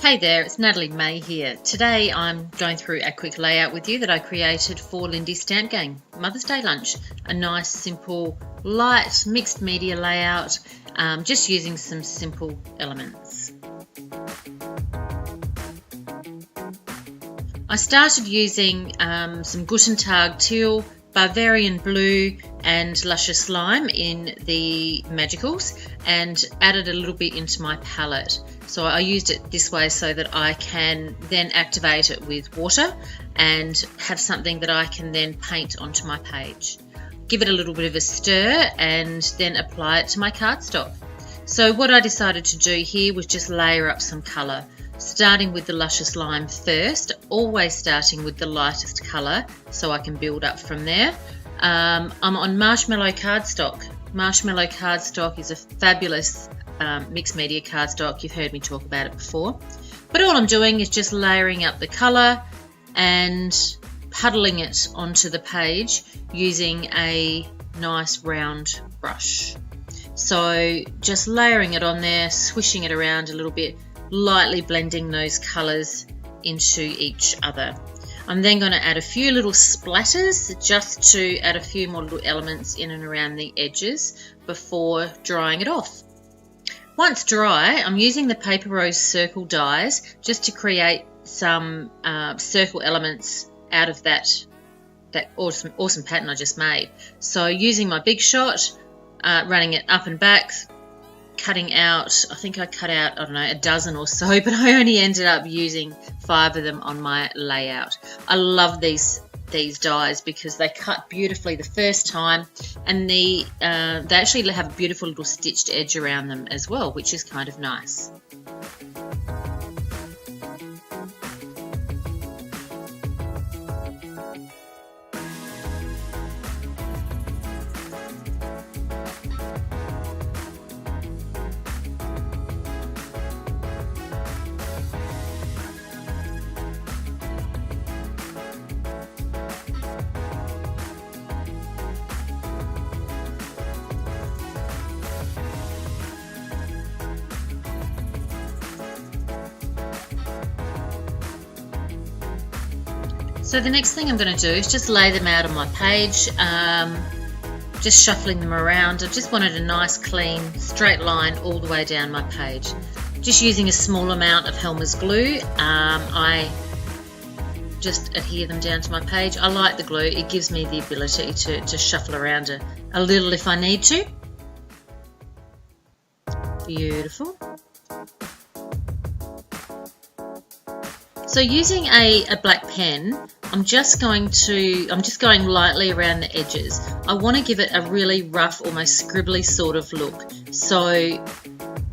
Hey there, it's Natalie May here. Today I'm going through a quick layout with you that I created for Lindy's Stamp Gang Mother's Day lunch. A nice, simple, light, mixed media layout, just using some simple elements. I started using some Guten Tag Teal, Bavarian Blue and Luscious Lime in the Magicals and added a little bit into my palette. So I used it this way so that I can then activate it with water and have something that I can then paint onto my page. Give it a little bit of a stir and then apply it to my cardstock. So what I decided to do here was just layer up some colour, starting with the Luscious Lime first, always starting with the lightest colour so I can build up from there. I'm on Marshmallow cardstock. Marshmallow cardstock is a fabulous mixed media cardstock. You've heard me talk about it before. But all I'm doing is just layering up the colour and puddling it onto the page using a nice round brush. So just layering it on there, swishing it around a little bit, lightly blending those colours into each other. I'm then going to add a few little splatters just to add a few more little elements in and around the edges before drying it off. Once dry, I'm using the Paper Rose circle dies just to create some circle elements out of that awesome pattern I just made. So using my Big Shot, running it up and back, cutting out, I think I cut out, I don't know, a dozen or so, but I only ended up using 5 of them on my layout. I love these dies because they cut beautifully the first time, and they actually have a beautiful little stitched edge around them as well, which is kind of nice. So the next thing I'm going to do is just lay them out on my page, just shuffling them around. I just wanted a nice clean straight line all the way down my page. Just using a small amount of Helmer's glue, I just adhere them down to my page. I like the glue, it gives me the ability to shuffle around a little if I need to. Beautiful. So using a black pen, I'm just going lightly around the edges. I want to give it a really rough, almost scribbly sort of look. So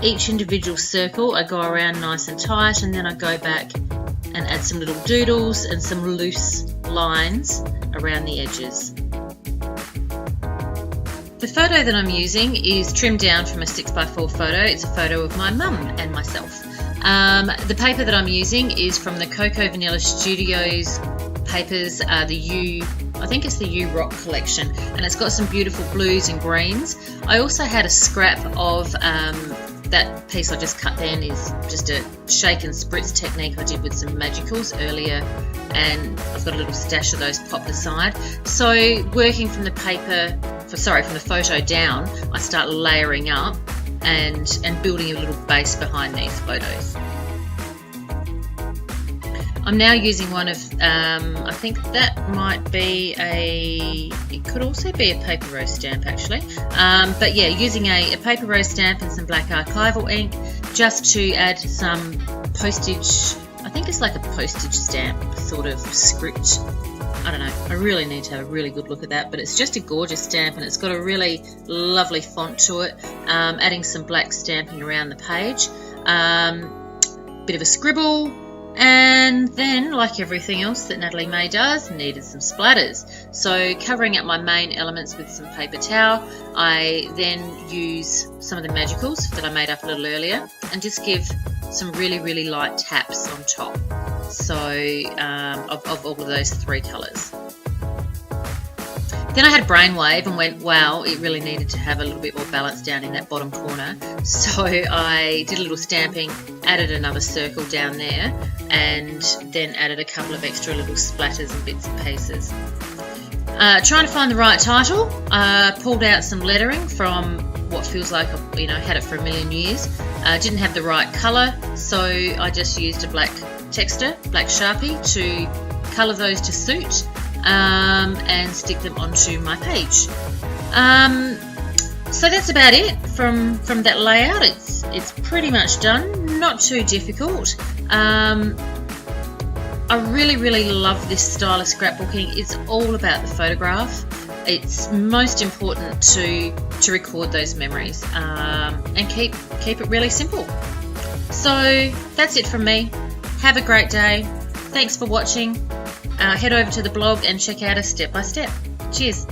each individual circle I go around nice and tight, and then I go back and add some little doodles and some loose lines around the edges. The photo that I'm using is trimmed down from a 6x4 photo. It's a photo of my mum and myself. The paper that I'm using is from the Cocoa Vanilla Studios papers, I think it's the U Rock collection, and it's got some beautiful blues and greens. I also had a scrap of that piece I just cut then is just a shake and spritz technique I did with some Magicals earlier, and I've got a little stash of those popped aside. So working from the from the photo down, I start layering up and building a little base behind these photos. I'm now using one of, I think that might be it could also be a Paper Rose stamp actually, but yeah, using a Paper Rose stamp and some black archival ink just to add some postage. I think it's like a postage stamp sort of script. I don't know, I really need to have a really good look at that, but it's just a gorgeous stamp and it's got a really lovely font to it. Adding some black stamping around the page, bit of a scribble, and then, like everything else that Natalie May does, needed some splatters. So covering up my main elements with some paper towel, I then use some of the Magicals that I made up a little earlier and just give some really, really light taps on top. So of all of those 3 colours. Then I had Brainwave and went, wow, it really needed to have a little bit more balance down in that bottom corner. So I did a little stamping, added another circle down there, and then added a couple of extra little splatters and bits and pieces. Trying to find the right title, pulled out some lettering from what feels like I've had it for a million years. Didn't have the right colour, so I just used a black texture, black Sharpie, to colour those to suit and stick them onto my page. So that's about it from that layout. It's pretty much done, not too difficult. I really love this style of scrapbooking. It's all about the photograph. It's most important to record those memories and keep it really simple. So that's it from me. Have a great day. Thanks for watching. Head over to the blog and check out a step by step. Cheers.